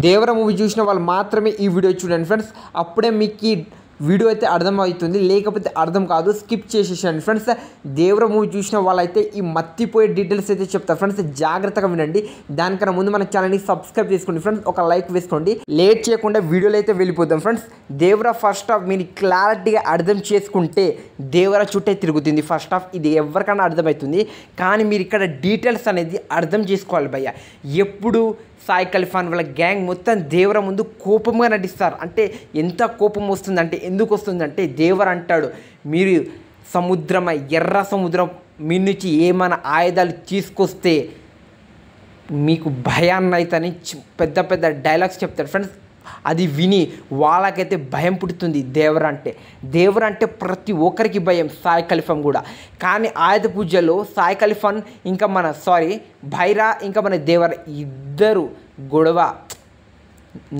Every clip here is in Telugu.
దేవర మూవీ చూసిన వాళ్ళు మాత్రమే ఈ వీడియో చూడండి ఫ్రెండ్స్. అప్పుడే మీకు వీడియో అయితే అర్థమవుతుంది, లేకపోతే అర్థం కాదు. స్కిప్ చేసేసాను ఫ్రెండ్స్. దేవర మూవీ చూసిన వాళ్ళైతే ఈ మత్తిపోయే డీటెయిల్స్ అయితే చెప్తారు ఫ్రెండ్స్. జాగ్రత్తగా వినండి. దానికన్నా ముందు మన ఛానల్ని సబ్స్క్రైబ్ చేసుకోండి ఫ్రెండ్స్. ఒక లైక్ వేసుకోండి. లేట్ చేయకుండా వీడియోలో అయితే వెళ్ళిపోతాం ఫ్రెండ్స్. దేవర ఫస్ట్ హాఫ్ మీరు క్లారిటీగా అర్థం చేసుకుంటే దేవర చుట్టే తిరుగుతుంది ఫస్ట్ హాఫ్. ఇది ఎవరికైనా అర్థమవుతుంది, కానీ మీరు ఇక్కడ డీటెయిల్స్ అనేది అర్థం చేసుకోవాలి భయ్య. ఎప్పుడు సాయి ఖలీఫాన్ వాళ్ళ గ్యాంగ్ మొత్తం దేవర ముందు కోపంగా నటిస్తారు. అంటే ఎంత కోపం వస్తుందంటే, ఎందుకు వస్తుందంటే దేవర అంటాడు, మీరు సముద్రం ఎర్ర సముద్రం మీ నుంచి ఏమైనా ఆయుధాలు తీసుకొస్తే మీకు భయాన్ని అయితని పెద్ద పెద్ద డైలాగ్స్ చెప్తాడు ఫ్రెండ్స్. అది విని వాళ్ళకైతే భయం పుడుతుంది. దేవర అంటే ప్రతి ఒక్కరికి భయం, సాయి ఖలీఫాన్ కూడా. కానీ ఆయుధ పూజలో సాయి ఖలీఫాన్ ఇంకా భైరా ఇంకా మన దేవర ఇద్దరు గొడవ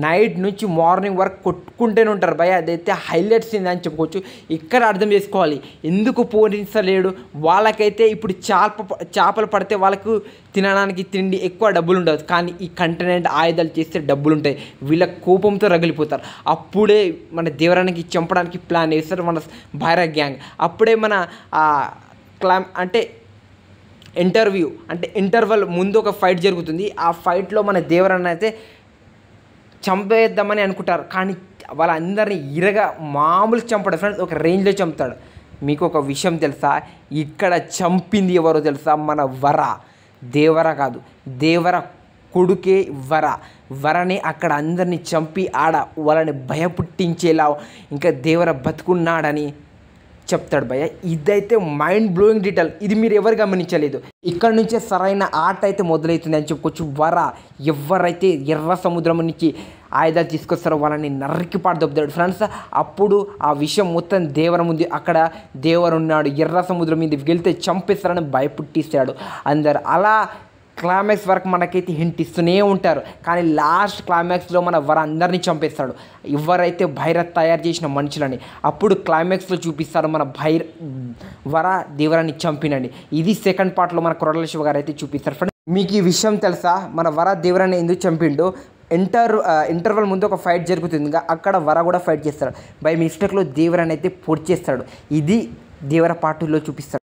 నైట్ నుంచి మార్నింగ్ వరకు కొట్టుకుంటూనే ఉంటారు భయ. అదైతే హైలైట్స్ అని చెప్పుకోవచ్చు. ఇక్కడ అర్థం చేసుకోవాలి ఎందుకు పోనిస్తలేడు. వాళ్ళకైతే ఇప్పుడు చేపలు పడితే వాళ్ళకు తినడానికి తిండి ఎక్కువ డబ్బులు ఉండదు, కానీ ఈ కంటెంట్ ఆయుధాలు చేస్తే డబ్బులు ఉంటాయి. వీళ్ళ కోపంతో రగిలిపోతారు. అప్పుడే మన దేవరానికి చంపడానికి ప్లాన్ వేస్తారు మన భైరా గ్యాంగ్. అప్పుడే మన ఇంటర్వల్ ముందు ఒక ఫైట్ జరుగుతుంది. ఆ ఫైట్లో మన దేవరన్న అయితే చంపేద్దామని అనుకుంటారు, కానీ వాళ్ళందరినీ మామూలు చంపడు ఫ్రెండ్స్, ఒక రేంజ్లో చంపుతాడు. మీకు ఒక విషయం తెలుసా, ఇక్కడ చంపింది ఎవరో తెలుసా? మన దేవర కాదు, దేవర కొడుకే వరని అక్కడ అందరినీ చంపి వాళ్ళని భయపుట్టించేలా ఇంకా దేవర బతుకున్నాడని చెప్తాడు భయ్య. ఇదైతే మైండ్ బ్లోయింగ్ డీటెయిల్. ఇది మీరు ఎవరు గమనించలేదు. ఇక్కడ నుంచే సరైన ఆట అయితే మొదలవుతుంది అని చెప్పుకోవచ్చు. ఎవరైతే ఎర్ర సముద్రం నుంచి ఆయుధాలు తీసుకొస్తారో వాళ్ళని నరికి పాడదొబ్బుతాడు ఫ్రెండ్స్. అప్పుడు ఆ విషయం మొత్తం దేవర ముందు, అక్కడ దేవరు ఉన్నాడు, ఎర్ర సముద్రం మీద వెళ్తే చంపేస్తారని భయపుట్టిస్తాడు అందరు. అలా క్లైమాక్స్ వరకు మనకైతే హింట్ ఇస్తూనే ఉంటారు, కానీ లాస్ట్ క్లైమాక్స్లో మన అందరినీ చంపేస్తాడు, ఎవరైతే భైర తయారు చేసిన మనుషులని. అప్పుడు క్లైమాక్స్లో చూపిస్తారు మన దేవరాన్ని చంపినండి. ఇది సెకండ్ పార్ట్లో మన కొరటాల శివ గారు అయితే చూపిస్తారు ఫ్రెండ్స్. మీకు ఈ విషయం తెలుసా, మన దేవరాన్ని ఎందుకు చంపిండు? ఇంటర్వల్ ముందు ఒక ఫైట్ జరుగుతుంది, అక్కడ కూడా ఫైట్ చేస్తాడు. బై మిస్టేక్లో దేవరాన్ని అయితే పొడి చేస్తాడు. ఇది దేవర పార్ట్ 2లో చూపిస్తాడు.